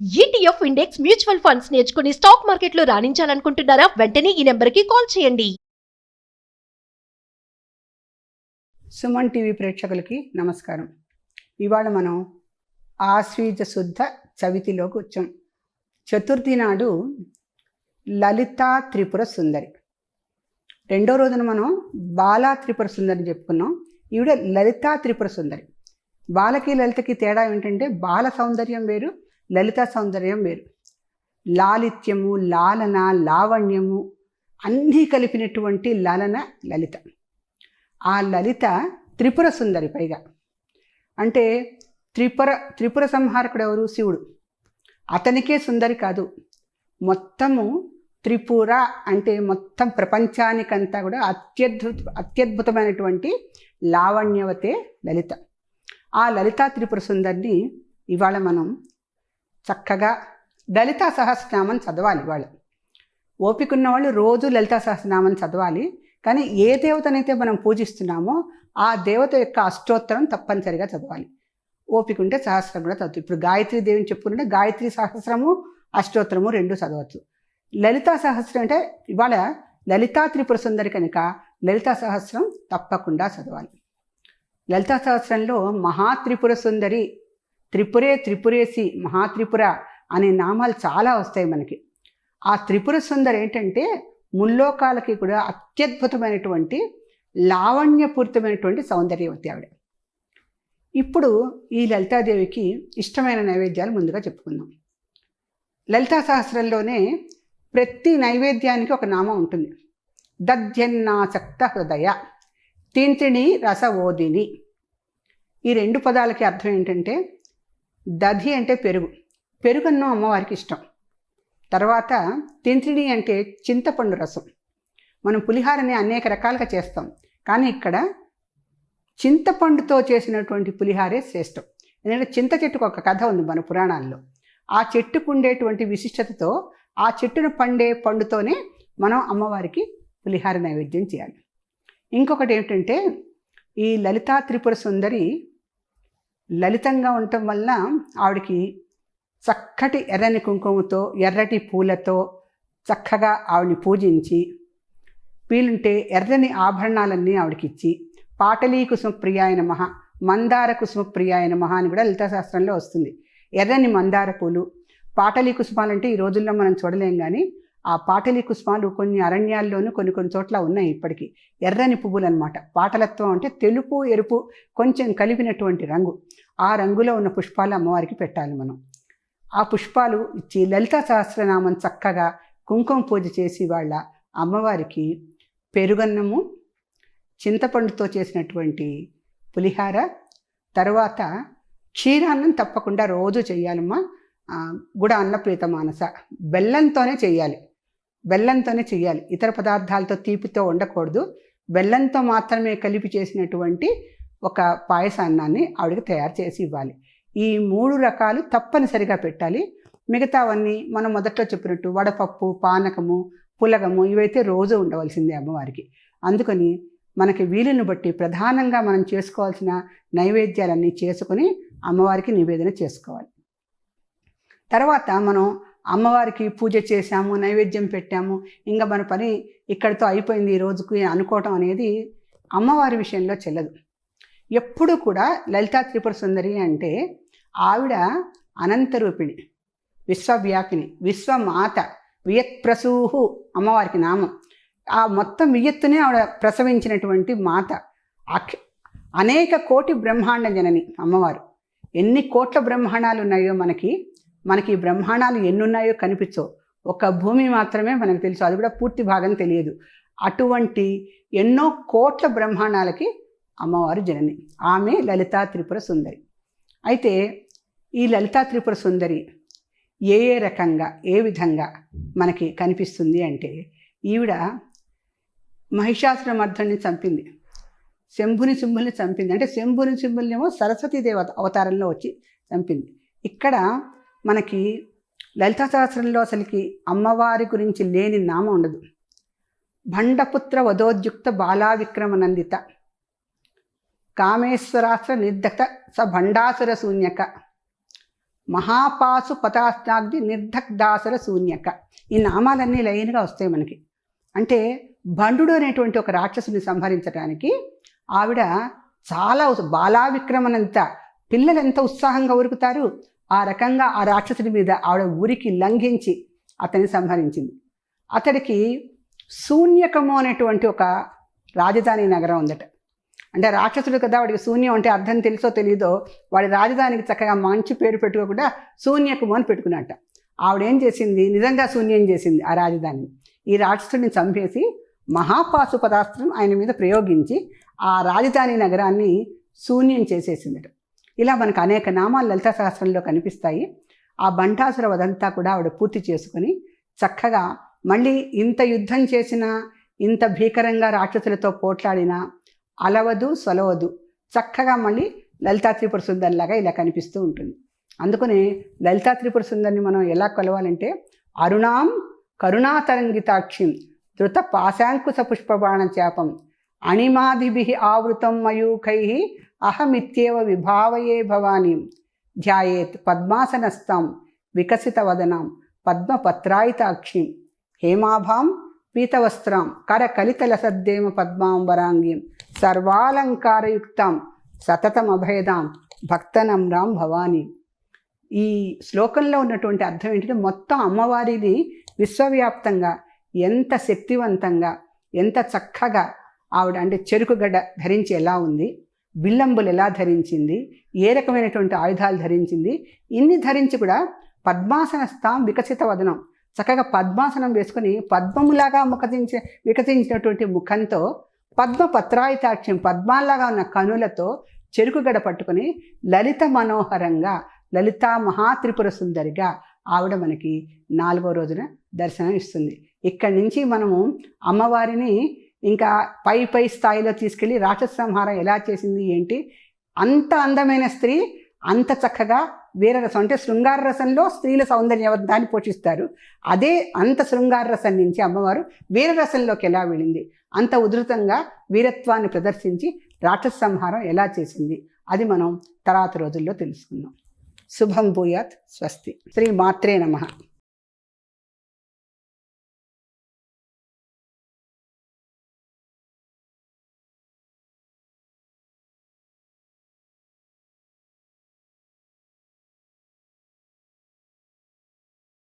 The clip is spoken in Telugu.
ఈటీఎఫ్ ఇండెక్స్ మ్యూచువల్ ఫండ్స్ నేర్చుకుని స్టాక్ మార్కెట్లో రాణించాలనుకుంటున్నారా? వెంటనే ఈ నెంబర్కి కాల్ చేయండి. సుమన్ టీవీ ప్రేక్షకులకి నమస్కారం. ఇవాళ మనం ఆశ్వీజ శుద్ధ చవితిలోకి వచ్చాం. చతుర్థి నాడు లలితా త్రిపుర సుందరి, రెండో రోజున మనం బాలా త్రిపుర సుందరిని చెప్పుకున్నాం. ఈవిడ లలితా త్రిపుర సుందరి. బాలకి లలితకి తేడా ఏంటంటే బాల సౌందర్యం వేరు, లలితా సౌందర్యం వేరు. లాలిత్యము, లాలన, లావణ్యము అన్నీ కలిపినటువంటి లలన లలిత. ఆ లలిత త్రిపుర సుందరి. పైగా అంటే త్రిపుర సంహారకుడు ఎవరు? శివుడు. అతనికే సుందరి కాదు, మొత్తము త్రిపుర అంటే మొత్తం ప్రపంచానికంతా కూడా అత్యద్భుతమైనటువంటి లావణ్యవతే లలిత. ఆ లలితా త్రిపుర సుందరిని ఇవాళ మనం చక్కగా లలితా సహస్రనామం చదవాలి. వాళ్ళు ఓపిక ఉన్న వాళ్ళు రోజు లలితా సహస్రనామం చదవాలి. కానీ ఏ దేవతనైతే మనం పూజిస్తున్నామో ఆ దేవత యొక్క అష్టోత్తరం తప్పనిసరిగా చదవాలి. ఓపిక ఉంటే సహస్రం కూడా చదువు. ఇప్పుడు గాయత్రీ దేవిని చెప్పుకుంటే గాయత్రి సహస్రము, అష్టోత్తరము రెండు చదవచ్చు. లలితా సహస్రం అంటే ఇవాళ లలితా త్రిపుర సుందరి కనుక లలితా సహస్రం తప్పకుండా చదవాలి. లలితా సహస్రంలో మహాత్రిపుర సుందరి, త్రిపురేసి, మహాత్రిపుర అనే నామాలు చాలా వస్తాయి మనకి. ఆ త్రిపుర సుందరి ఏంటంటే ముల్లోకాలకి కూడా అత్యద్భుతమైనటువంటి లావణ్యపూరితమైనటువంటి సౌందర్యవతి ఆవిడ. ఇప్పుడు ఈ లలితాదేవికి ఇష్టమైన నైవేద్యాలు ముందుగా చెప్పుకుందాం. లలితా సహస్రంలోనే ప్రతి నైవేద్యానికి ఒక నామం ఉంటుంది. దధ్యన్నాసక్త హృదయ, తింతిణి రసవోదిని. ఈ రెండు పదాలకి అర్థం ఏంటంటే దధి అంటే పెరుగు, పెరుగన్నం అమ్మవారికి ఇష్టం. తర్వాత తింతిణి అంటే చింతపండు రసం. మనం పులిహారని అనేక రకాలుగా చేస్తాం, కానీ ఇక్కడ చింతపండుతో చేసినటువంటి పులిహారే శ్రేష్టం. ఎందుకంటే చింత చెట్టుకు ఒక కథ ఉంది మన పురాణాల్లో. ఆ చెట్టుకు ఉండేటువంటి విశిష్టతతో ఆ చెట్టును పండే పండుతోనే మనం అమ్మవారికి పులిహార నైవేద్యం చేయాలి. ఇంకొకటి ఏమిటంటే ఈ లలితా త్రిపుర సుందరి లలితంగా ఉండటం వల్ల ఆవిడకి చక్కటి ఎర్రని కుంకుమతో, ఎర్రటి పూలతో చక్కగా ఆవిడని పూజించి, వీలుంటే ఎర్రని ఆభరణాలన్నీ ఆవిడకిచ్చి, పాటలీ కుసుమ ప్రియాయ నమః, మందార కుసుమ ప్రియాయ నమః అని కూడా లలితా శాస్త్రంలో వస్తుంది. ఎర్రని మందార పూలు, పాటలీ కుసుమాలు అంటే ఈ రోజుల్లో మనం చూడలేం, కానీ ఆ పాటలీ కుసుమాలు కొన్ని అరణ్యాల్లోనూ కొన్ని చోట్ల ఉన్నాయి ఇప్పటికీ. ఎర్రని పువ్వులు అనమాట. పాటలత్వం అంటే తెలుపు ఎరుపు కొంచెం కలిపినటువంటి రంగు. ఆ రంగులో ఉన్న పుష్పాలు అమ్మవారికి పెట్టాలి మనం. ఆ పుష్పాలు ఇచ్చి లలితా సహస్రనామం చక్కగా కుంకుమ పూజ చేసి వాళ్ళ అమ్మవారికి పెరుగన్నము, చింతపండుతో చేసినటువంటి పులిహార, తర్వాత క్షీరాన్నం తప్పకుండా రోజు చేయాలమ్మా. గుడ అన్నప్రీత మానస, బెల్లంతోనే చేయాలి. ఇతర పదార్థాలతో తీపితో ఉండకూడదు. బెల్లంతో మాత్రమే కలిపి చేసినటువంటి ఒక పాయసాన్నాన్ని ఆవిడకి తయారు చేసి ఇవ్వాలి. ఈ 3 రకాలు తప్పనిసరిగా పెట్టాలి. మిగతావన్నీ మనం మొదట్లో చెప్పినట్టు వడపప్పు, పానకము, పులగము ఇవైతే రోజు ఉండవలసిందే అమ్మవారికి. అందుకని మనకి వీలుని బట్టి ప్రధానంగా మనం చేసుకోవాల్సిన నైవేద్యాలన్నీ చేసుకొని అమ్మవారికి నివేదన చేసుకోవాలి. తర్వాత మనం అమ్మవారికి పూజ చేశాము, నైవేద్యం పెట్టాము, ఇంకా మన పని ఇక్కడితో అయిపోయింది ఈ రోజుకి అనుకోవటం అనేది అమ్మవారి విషయంలో చెల్లదు. ఎప్పుడు కూడా లలితా త్రిపుర సుందరి అంటే ఆవిడ అనంతరూపిణి, విశ్వవ్యాపిని, విశ్వమాత, వియత్ప్రసూహు అమ్మవారికి నామం. ఆ మొత్తం వియత్తునే ఆవిడ ప్రసవించినటువంటి మాత. అనేక కోటి బ్రహ్మాండ జనని అమ్మవారు. ఎన్ని కోట్ల బ్రహ్మాండాలు ఉన్నాయో మనకి బ్రహ్మాండాలు ఎన్నున్నాయో కనిపించవు. ఒక భూమి మాత్రమే మనకు తెలుసు, అది కూడా పూర్తి భాగం తెలియదు. అటువంటి ఎన్నో కోట్ల బ్రహ్మాండాలకి అమ్మవారు జనని. ఆమె లలితా త్రిపుర సుందరి. అయితే ఈ లలితా త్రిపుర సుందరి ఏ రకంగా, ఏ విధంగా మనకి కనిపిస్తుంది అంటే, ఈవిడ మహిషాసురమర్ధుడిని చంపింది, శంభుని సింహుల్ని చంపింది. అంటే శంభుని సింహుల్నేమో సరస్వతీదేవ అవతారంలో వచ్చి చంపింది. ఇక్కడ మనకి లలితా సహస్రంలో అసలుకి అమ్మవారి గురించి లేని నామం ఉండదు. భండపుత్ర వధోద్యుక్త బాలా విక్రమనందిత, కామేశ్వరాస్త్ర నిర్దగ్ధ స భండాసుర శూన్యక, మహాపాసు పతాస్నాగ్ది నిర్దగ్ధాసర శూన్యక. ఈ నామాలన్నీ లైన్గా వస్తాయి మనకి. అంటే బండు అనేటువంటి ఒక రాక్షసుని సంహరించడానికి ఆవిడ చాలా బాలా విక్రమనంత పిల్లలు ఎంత ఉత్సాహంగా ఉరుకుతారు, ఆ రకంగా ఆ రాక్షసుడి మీద ఆవిడ ఊరికి లంఘించి అతన్ని సంహరించింది. అతడికి శూన్యకము అనేటువంటి ఒక రాజధాని నగరం ఉందట. అంటే రాక్షసుడు కదా, వాడికి శూన్యం అంటే అర్థం తెలుసో తెలీదో వాడి రాజధానికి చక్కగా మంచి పేరు పెట్టుకోకుండా శూన్యకము అని పెట్టుకున్నట్ట. ఆవిడేం చేసింది, నిజంగా శూన్యం చేసింది ఆ రాజధానిని. ఈ రాక్షసుడిని చంపేసి మహాపాశుపతాస్త్రం ఆయన మీద ప్రయోగించి ఆ రాజధాని నగరాన్ని శూన్యం చేసేసిందట. ఇలా మనకు అనేక నామాలు లలితా సహస్రంలో కనిపిస్తాయి. ఆ బంటాసుర వదంతా కూడా ఆవిడ పూర్తి చేసుకొని చక్కగా మళ్ళీ ఇంత యుద్ధం చేసినా, ఇంత భీకరంగా రాక్షసులతో పోట్లాడినా అలవదు సొలవదు, చక్కగా మళ్ళీ లలితా త్రిపుర సుందరిలాగా ఇలా కనిపిస్తూ ఉంటుంది. అందుకనే లలితా త్రిపుర సుందరిని మనం ఎలా కొలవాలంటే అరుణాం కరుణాతరంగితాక్షిం ధృత పాశాంకుశ పుష్పబాణ చాపం అణిమాదిభి ఆవృతం మయూఖై అహమిత్యేవ విభావయే భవానీం ధ్యాయేత్ పద్మాసనస్తాం వికసిత వదనాం పద్మపత్రాయితాక్షిం హేమాభాం పీతవస్త్రాం కరకలితలసద్దేమ పద్మాంబరాంగీం సర్వాలంకారయుక్తాం సతతమభయదాం భక్తనమ్రాం భవానీ. ఈ శ్లోకంలో ఉన్నటువంటి అర్థం ఏంటంటే మొత్తం అమ్మవారిని విశ్వవ్యాప్తంగా ఎంత శక్తివంతంగా, ఎంత చక్కగా ఆవిడ అంటే చెరుకు గడ్డ ధరించి ఎలా ఉంది, బిల్లంబులు ఎలా ధరించింది, ఏ రకమైనటువంటి ఆయుధాలు ధరించింది, ఇన్ని ధరించి కూడా పద్మాసనస్థాం వికసిత వదనం, చక్కగా పద్మాసనం వేసుకొని పద్మములాగా వికసించినటువంటి ముఖంతో పద్మపత్రాయితాక్షం పద్మాల్లాగా ఉన్న కనులతో చెరుకుగడ పట్టుకొని లలిత మనోహరంగా లలితా మహాత్రిపుర సుందరిగా ఆవిడ మనకి 4వ రోజున దర్శనం ఇస్తుంది. ఇక్కడి నుంచి మనము అమ్మవారిని ఇంకా పై స్థాయిలో తీసుకెళ్ళి రాక్షస సంహారం ఎలా చేసింది ఏంటి, అంత అందమైన స్త్రీ అంత చక్కగా వీరరసం అంటే శృంగార రసంలో స్త్రీల సౌందర్యవంతాన్ని పోషిస్తారు. అదే అంత శృంగార రసం నుంచి అమ్మవారు వీరరసంలోకి ఎలా వెళ్ళింది, అంత ఉధృతంగా వీరత్వాన్ని ప్రదర్శించి రాక్షస సంహారం ఎలా చేసింది, అది మనం తర్వాత రోజుల్లో తెలుసుకుందాం. శుభం భూయాత్. స్వస్తి. శ్రీ మాత్రే నమః.